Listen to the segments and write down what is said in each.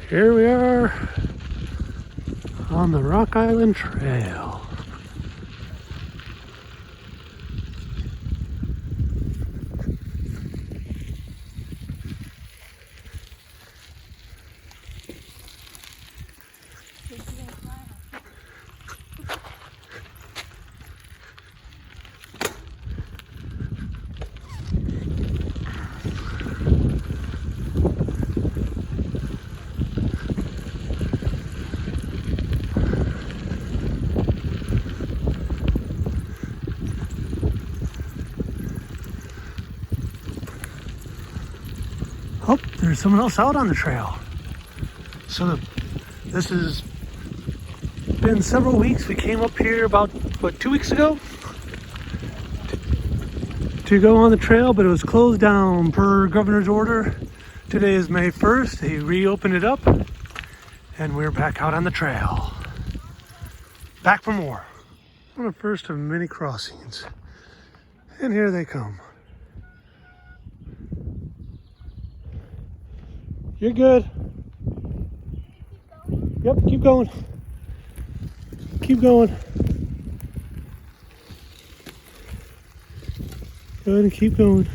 Here we are on the Rock Island Trail. Oh, there's someone else out on the trail. So this has been several weeks. We came up here about, 2 weeks ago to go on the trail, but it was closed down per governor's order. Today is May 1st. He reopened it up and we're back out on the trail. Back for more. On the first of many crossings. And here they come. You're good. Yep, keep going. Keep going. Go ahead and keep going.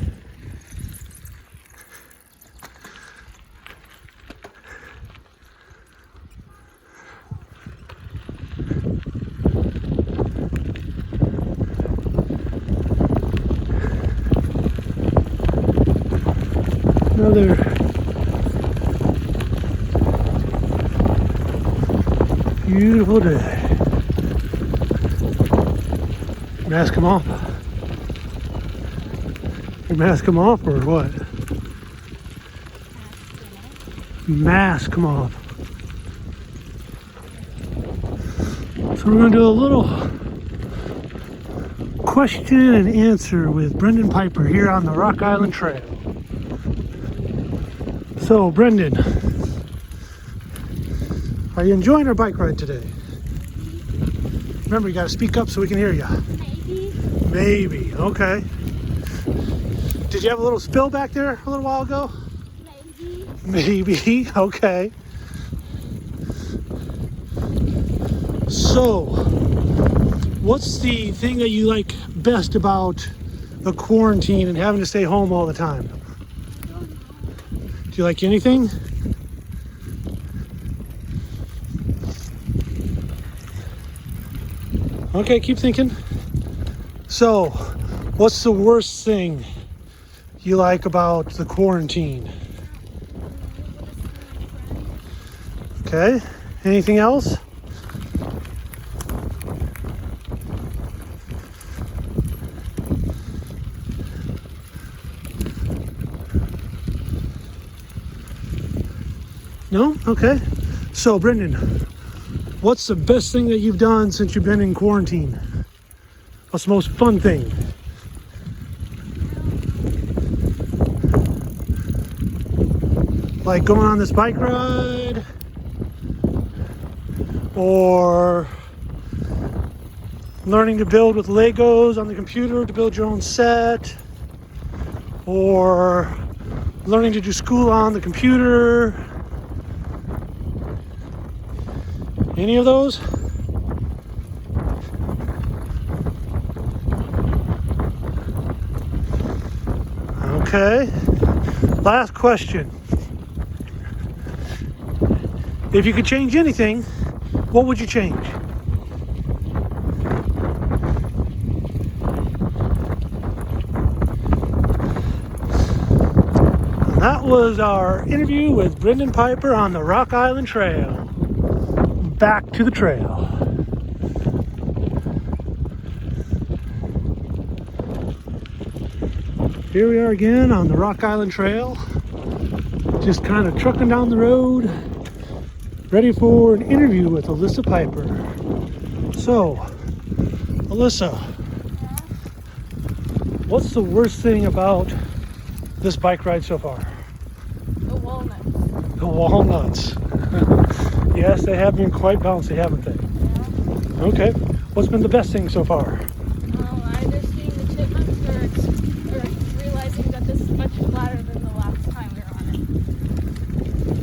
Another beautiful day. Mask them off. You mask them off or what? Mask them off. So we're going to do a little question and answer with Brendan Piper here on the Rock Island Trail. So Brendan, are you enjoying our bike ride today? Remember, you got to speak up so we can hear you. Maybe. Okay. Did you have a little spill back there a little while ago? Maybe. Okay. So, what's the thing that you like best about the quarantine and having to stay home all the time? Do you like anything? Okay, keep thinking. So, what's the worst thing you like about the quarantine? Okay, anything else? No? Okay. So, Brendan, what's the best thing that you've done since you've been in quarantine? What's the most fun thing? Like going on this bike ride? Or learning to build with Legos on the computer to build your own set? Or learning to do school on the computer? Any of those? Okay. Last question. If you could change anything, what would you change? And that was our interview with Brendan Piper on the Rock Island Trail. Back to the trail. Here we are again on the Rock Island Trail, just kind of trucking down the road, ready for an interview with Alyssa Piper. So, Alyssa, what's the worst thing about this bike ride so far? The walnuts. The walnuts. Yes, they have been quite bouncy, haven't they? Yeah. Okay. What's been the best thing so far? Either seeing the chipmunks or realizing that this is much flatter than the last time we were on it.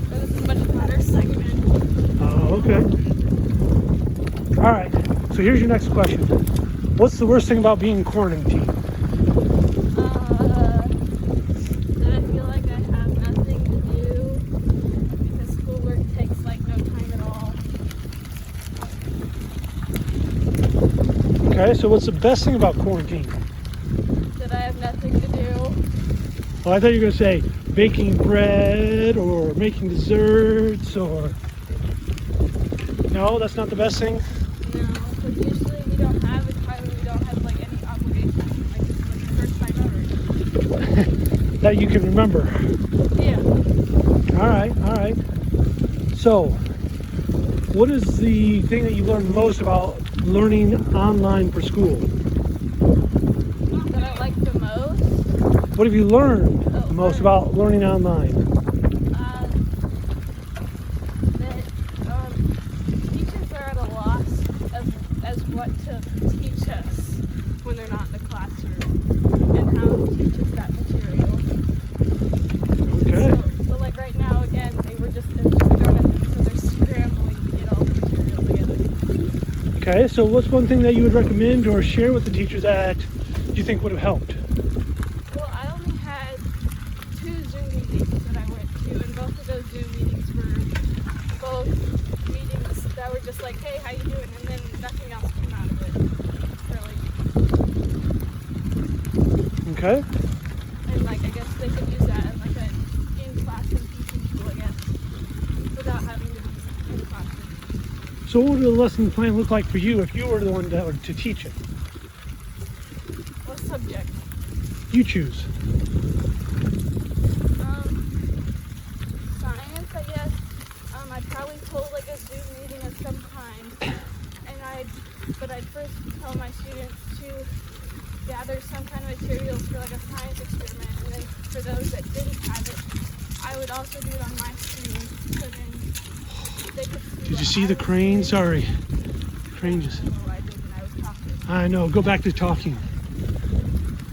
So this is much flatter second. Okay. All right. So here's your next question. What's the worst thing about being quarantined? That I feel like I have nothing to do because schoolwork takes like no time at all. Okay, so what's the best thing about quarantine? That I have nothing to do. Well, I thought you were going to say baking bread or making desserts or... No, that's not the best thing? No, because usually we don't have a time when we don't have like any obligations. Like it's like the first time ever. That you can remember. Yeah. All right. So, what is the thing that you learned most about learning online for school? That I like the most. What have you learned most about learning online? That teachers are at a loss as what to teach us when they're not in the classroom and how to teach us that material. Okay. So like right now again, they're just thrown at them, so they're scrambling to get all the material together. Okay, so what's one thing that you would recommend or share with the teachers that you think would have helped? Well, I only had 2 Zoom meetings that I went to, and both of those Zoom meetings were both meetings that were just like, hey, how you doing? And then nothing else came out of it, really. Okay. And like, I guess they could use that as like an in-classroom teaching tool, I guess, without having to be in classroom. So what would the lesson plan look like for you if you were the one that were to teach it? What subject? You choose. Science, I guess. I'd probably hold like a Zoom meeting of some kind, and I'd first tell my students to gather some kind of materials for like a science experiment, and then for those that didn't have it, I would also do it on my screen, so then they could see. Did you see the crane? Sorry. Crane just... I did when I was talking. I know. Go back to talking.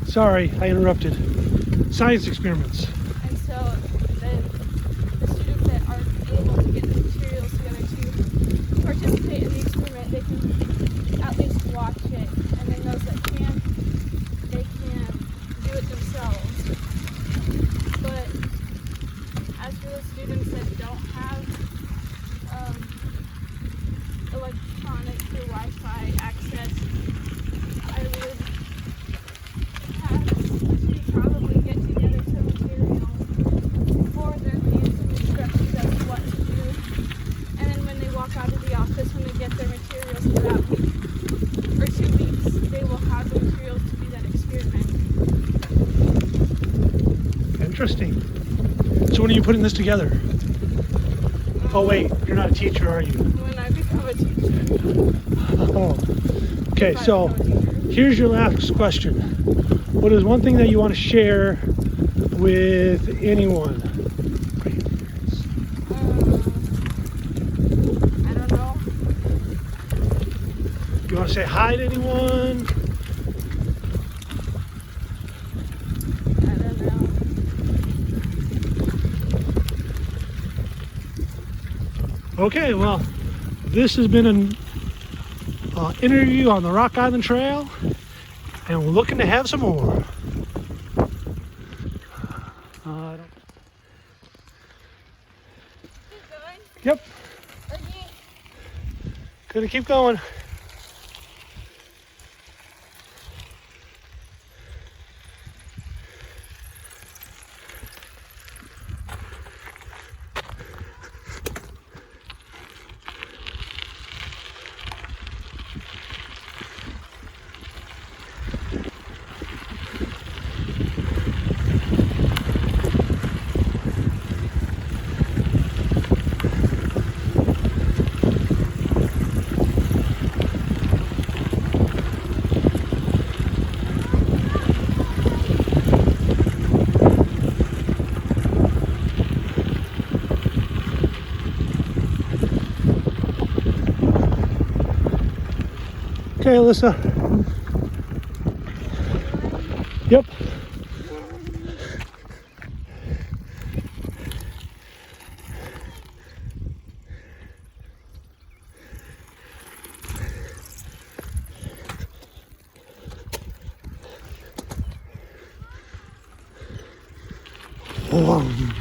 Sorry, I interrupted. Science experiments. And so then the students that aren't able to get the materials together to participate in the experiment, they can at least watch it. And then those that can't, they can do it themselves. But as for the students that don't have electronic or Wi-Fi access, I would have to probably get together some material for them and some instructions as to what to do. And then when they walk out of the office, when they get their materials for that week or 2 weeks, they will have the materials to do that experiment. Interesting. So when are you putting this together? Oh wait, you're not a teacher, are you? When I become a teacher. Oh. Okay, so here's your last question. What is one thing that you want to share with anyone? I don't know. You want to say hi to anyone? I don't know. Okay, well, this has been an interview on the Rock Island Trail, and we're looking to have some more. Keep going. Yep, Okay. gonna keep going. Okay, Alyssa. Yep. Boom.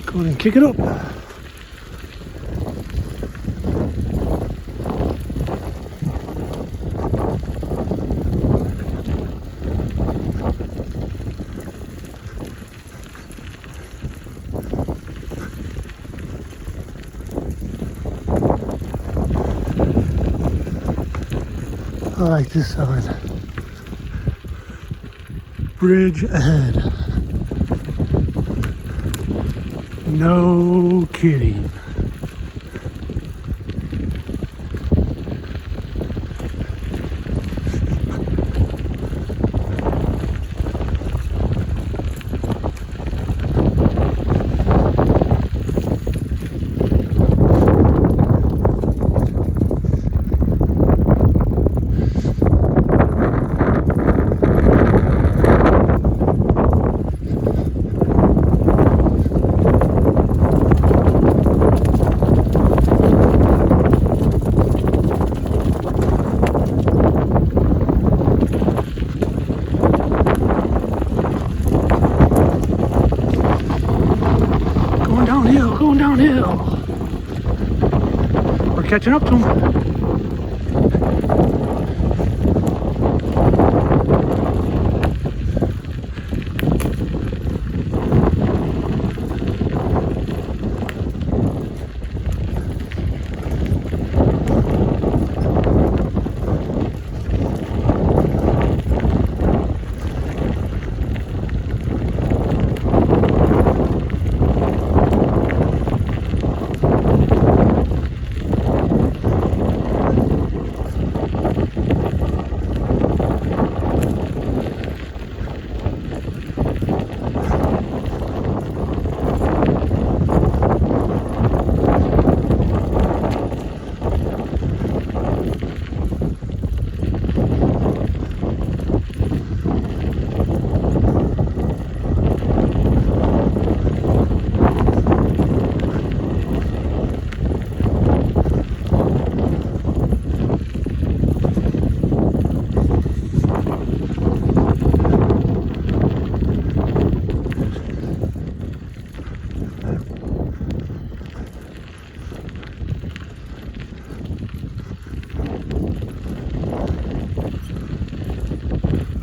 Go ahead and kick it up. I like this sign. Bridge ahead. No kidding. Going downhill. We're catching up to him.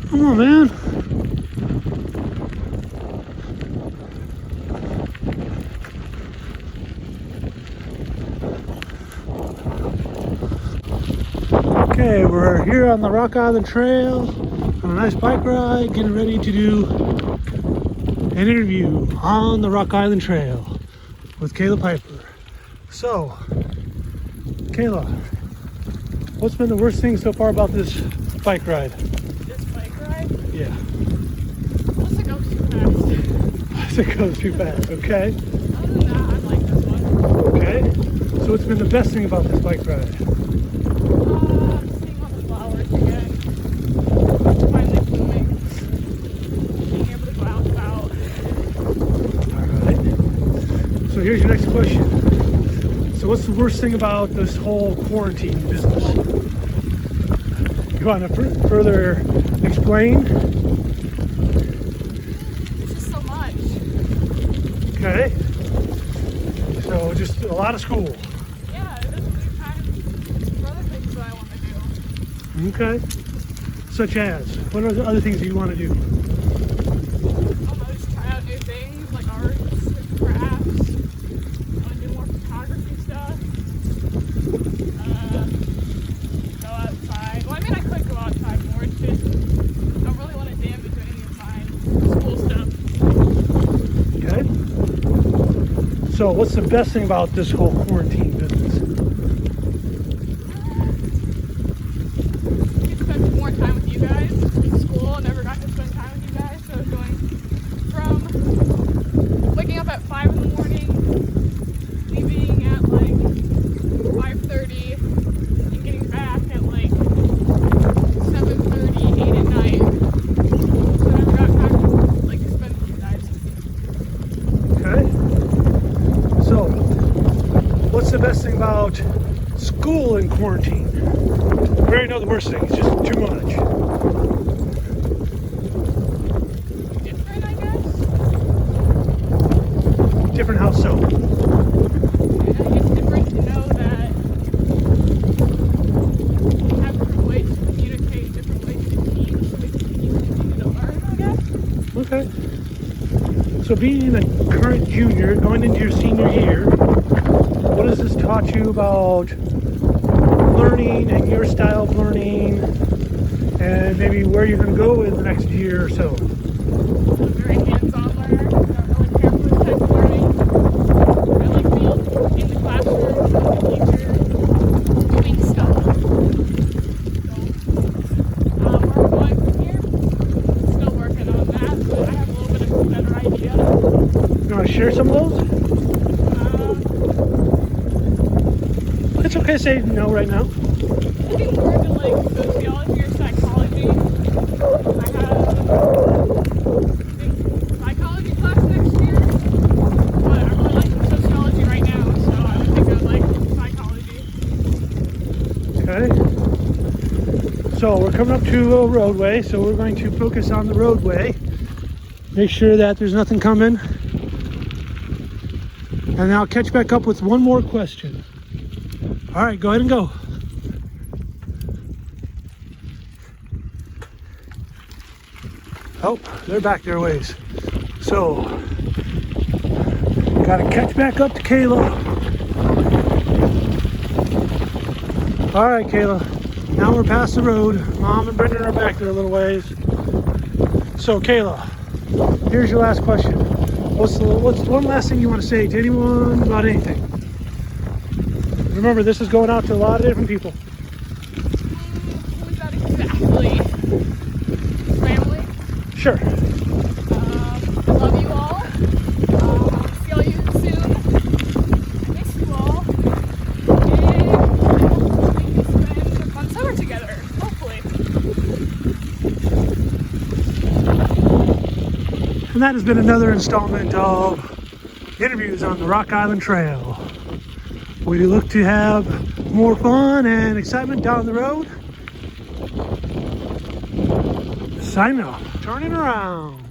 Come on, man. Okay, we're here on the Rock Island Trail on a nice bike ride, getting ready to do an interview on the Rock Island Trail with Kayla Piper. So, Kayla, what's been the worst thing so far about this bike ride? This bike ride? Yeah. Unless it goes too fast. It goes too fast, okay? Other than that, I like this one. Okay. So what's been the best thing about this bike ride? Seeing all the flowers again. Finally blooming. Being able to go out and about. Alright. So here's your next question. So what's the worst thing about this whole quarantine business? You want to further explain? It's just so much. Okay. So just a lot of school. Yeah, it doesn't leave time for other things that I want to do. Okay. Such as? What are the other things you want to do? Almost try out new things like arts and crafts. I want to do more photography stuff. Go outside. Well, I mean, I could go outside more. It's just I don't really want to damage any of my school stuff. Okay. So what's the best thing about this whole quarantine business? I get to spend more time with you guys. In school, I never got to spend time with you guys. So going from waking up at 5 in the morning, leaving at like early and getting back at like 7:30, 8 at night. So I never got back like to spend with you guys. Okay. So, what's the best thing about school in quarantine? We already know the worst thing. It's just too much. Different, I guess. Different how so? And I guess different to know that we have different ways to communicate, different ways to teach, so we can continue to learn, I guess. Okay. So being a current junior, going into your senior year, what has this taught you about learning and your style of learning, and maybe where you're going to go in the next year or so? I'm a very hands-on learner. I don't really care for this type of learning. I like being in the classroom with the teacher, doing stuff. So, where I'm going from here, still working on that, but I have a little bit of a better idea. You want to share some of those? It's okay to say no right now. Looking more into like sociology or psychology. I have, I think, psychology class next year, but I'm really liking sociology right now, so I would think I would like psychology. Okay. So we're coming up to a roadway, so we're going to focus on the roadway. Make sure that there's nothing coming. And then I'll catch back up with one more question. All right, go ahead and go. Oh, they're back their ways. So, gotta catch back up to Kayla. All right, Kayla. Now we're past the road. Mom and Brendan are back there a little ways. So, Kayla, here's your last question. What's one last thing you want to say to anyone about anything? Remember, this is going out to a lot of different people. Who's that exactly? Family? Sure. I love you all. See all you soon. Miss you all. And hopefully we can spend a fun summer together. Hopefully. And that has been another installment of interviews on the Rock Island Trail. We look to have more fun and excitement down the road. Signing off. Turning around.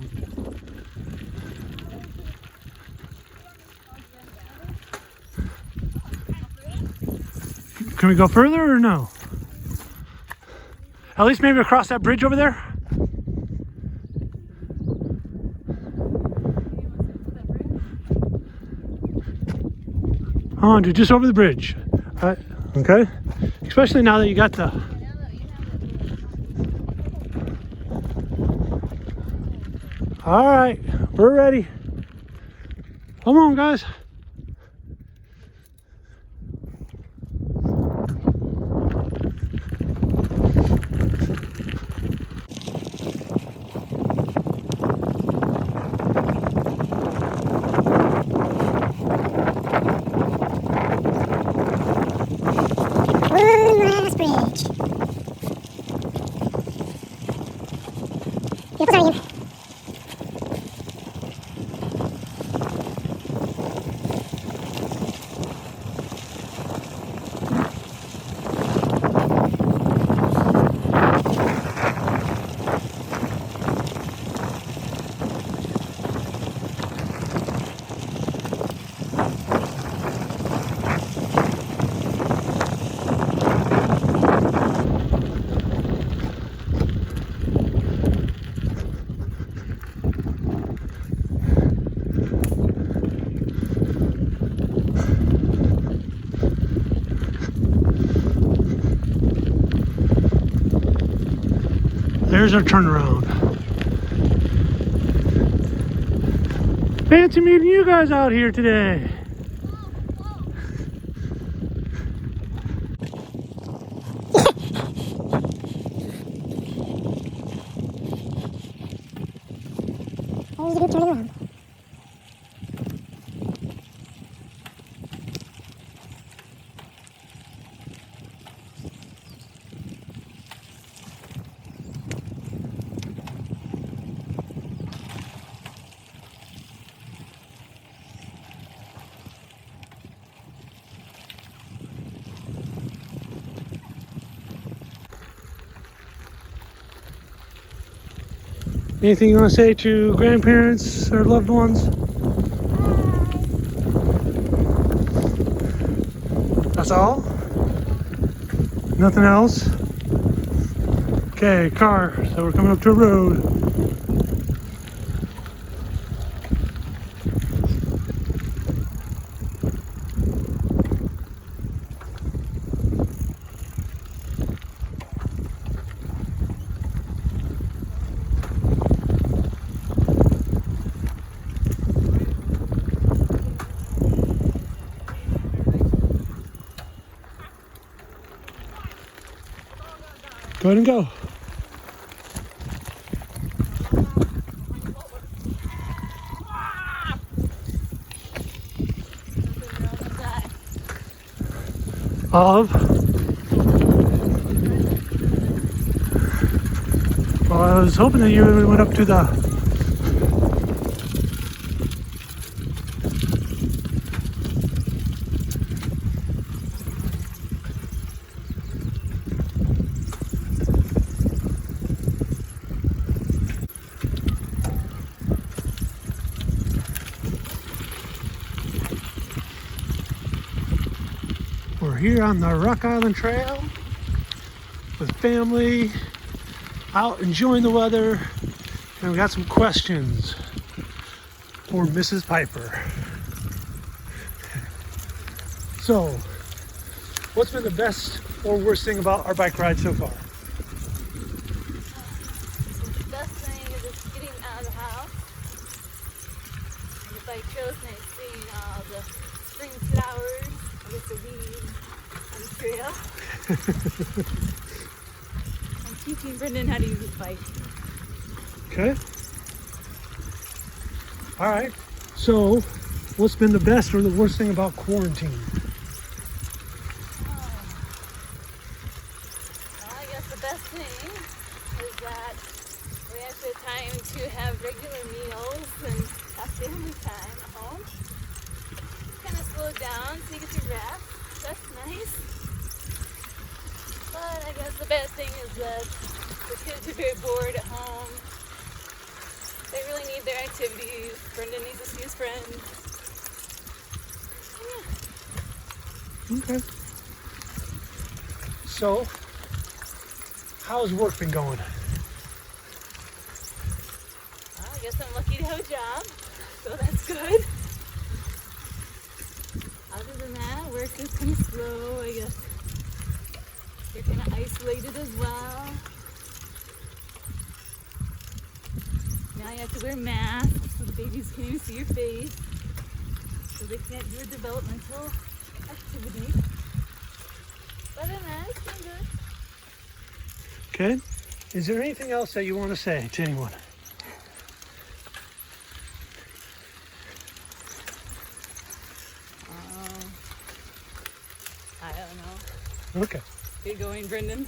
Can we go further or no? At least maybe across that bridge over there? Oh, dude, just over the bridge. Okay. Especially now that you got the... All right, we're ready. Come on, guys. One last bridge. Beautiful sighting. There's our turnaround. Fancy meeting you guys out here today. Always a good turning around. Anything you want to say to grandparents or loved ones? That's all? Nothing else? Okay, car. So we're coming up to a road. Go ahead and go. Of? Well, I was hoping that you went up to the... We're here on the Rock Island Trail with family, out enjoying the weather, and we got some questions for Mrs. Piper. So, what's been the best or worst thing about our bike ride so far? The best thing is just getting out of the house. The bike trail's nice, seeing all the spring flowers, I guess the weeds on the trail. I'm teaching Brendan how to use his bike. Okay. All right. So, what's been the best or the worst thing about quarantine? Well, I guess the best thing is that we actually have time to have regular meals and have family time at home. Kind of slow down so you get your rest. That's nice. But I guess the bad thing is that the kids are very bored at home. They really need their activities. Brendan needs to see his friends. Okay. So, how's work been going? Well, I guess I'm lucky to have a job, so that's good. Other than that, work is kind of slow, I guess. You're kind of isolated as well. Now you have to wear masks so the babies can't even see your face. So they can't do a developmental activity. But other than that, it's been good. Okay. Is there anything else that you want to say to anyone? I don't know. Okay. Get going, Brendan.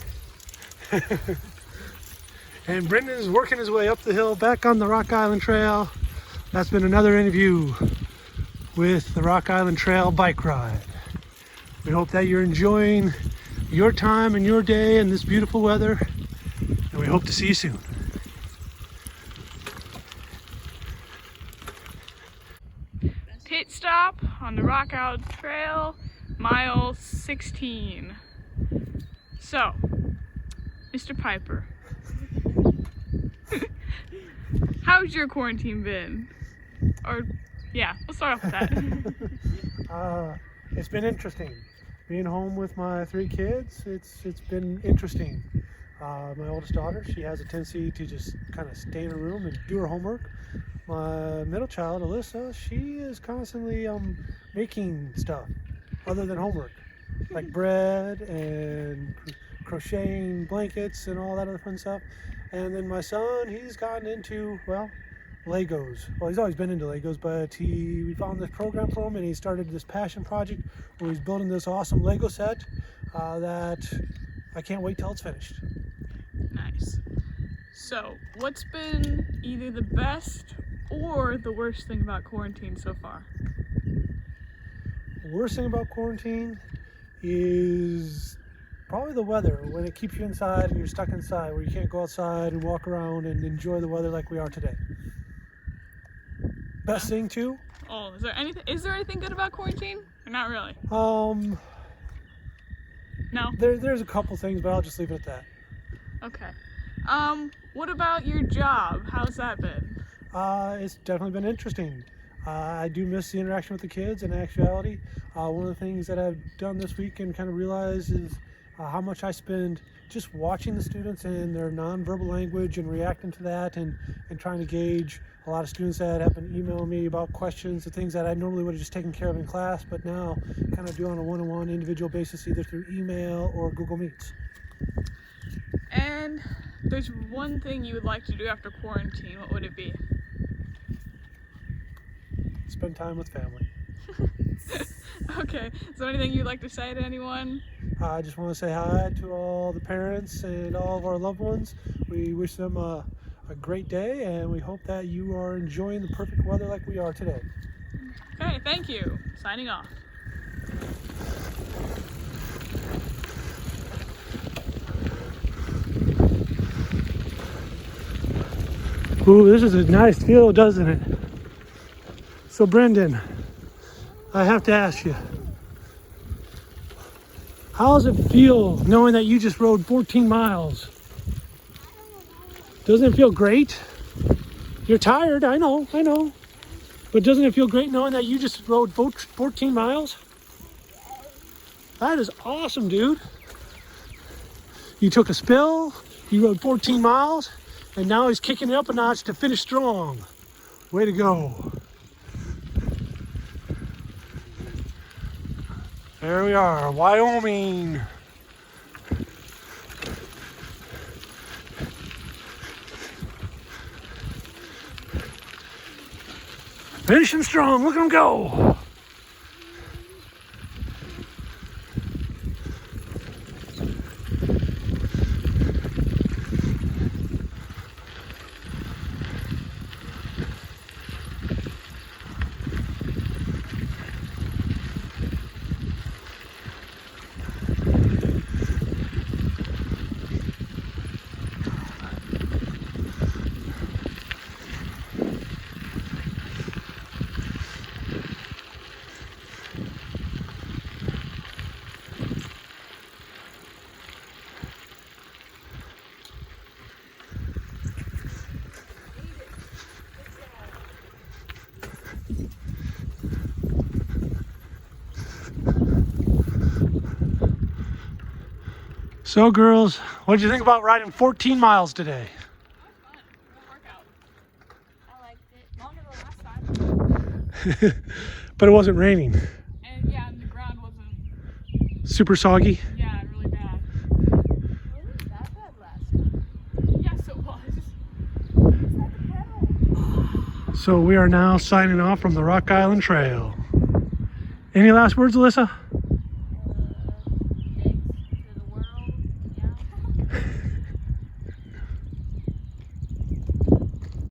And Brendan's working his way up the hill back on the Rock Island Trail. That's been another interview with the Rock Island Trail bike ride. We hope that you're enjoying your time and your day in this beautiful weather, and we hope to see you soon. Pit stop on the Rock Island Trail, mile 16. So, Mr. Piper, how's your quarantine been? Or, yeah, we'll start off with that. It's been interesting. Being home with my 3 kids, it's been interesting. My oldest daughter, she has a tendency to just kind of stay in her room and do her homework. My middle child, Alyssa, she is constantly making stuff other than homework, like bread and crocheting blankets and all that other fun stuff. And then my son, he's gotten into, well, Legos. Well, he's always been into Legos, but we found this program for him, and he started this passion project where he's building this awesome Lego set that I can't wait till it's finished. Nice. So, what's been either the best or the worst thing about quarantine so far? The worst thing about quarantine is Probably the weather, when it keeps you inside and you're stuck inside, where you can't go outside and walk around and enjoy the weather like we are today. Best thing too? Oh, is there anything good about quarantine? Or not really? No? There's a couple things, but I'll just leave it at that. Okay. What about your job? How's that been? It's definitely been interesting. I do miss the interaction with the kids. In actuality, one of the things that I've done this week and kind of realized is how much I spend just watching the students and their nonverbal language and reacting to that, and trying to gauge a lot of students that have been emailing me about questions and things that I normally would have just taken care of in class, but now kind of do on a one-on-one individual basis, either through email or Google Meets. And there's one thing you would like to do after quarantine. What would it be? Spend time with family. Okay, is there anything you'd like to say to anyone? I just want to say hi to all the parents and all of our loved ones. We wish them a great day, and we hope that you are enjoying the perfect weather like we are today. Okay, thank you. Signing off. Ooh, this is a nice field, doesn't it? So Brendan, I have to ask you, how does it feel knowing that you just rode 14 miles? Doesn't it feel great? You're tired, I know. But doesn't it feel great knowing that you just rode 14 miles? That is awesome, dude. You took a spill, you rode 14 miles, and now he's kicking it up a notch to finish strong. Way to go. There we are, Wyoming. Finishing strong, look at him go. So girls, what did you think about riding 14 miles today? I liked it. Longer than last time. But it wasn't raining. And yeah, and the ground wasn't, Super soggy. yeah, really bad. Wasn't that bad last time? Yes, it was. Just had to pedal. So we are now signing off from the Rock Island Trail. Any last words, Alyssa?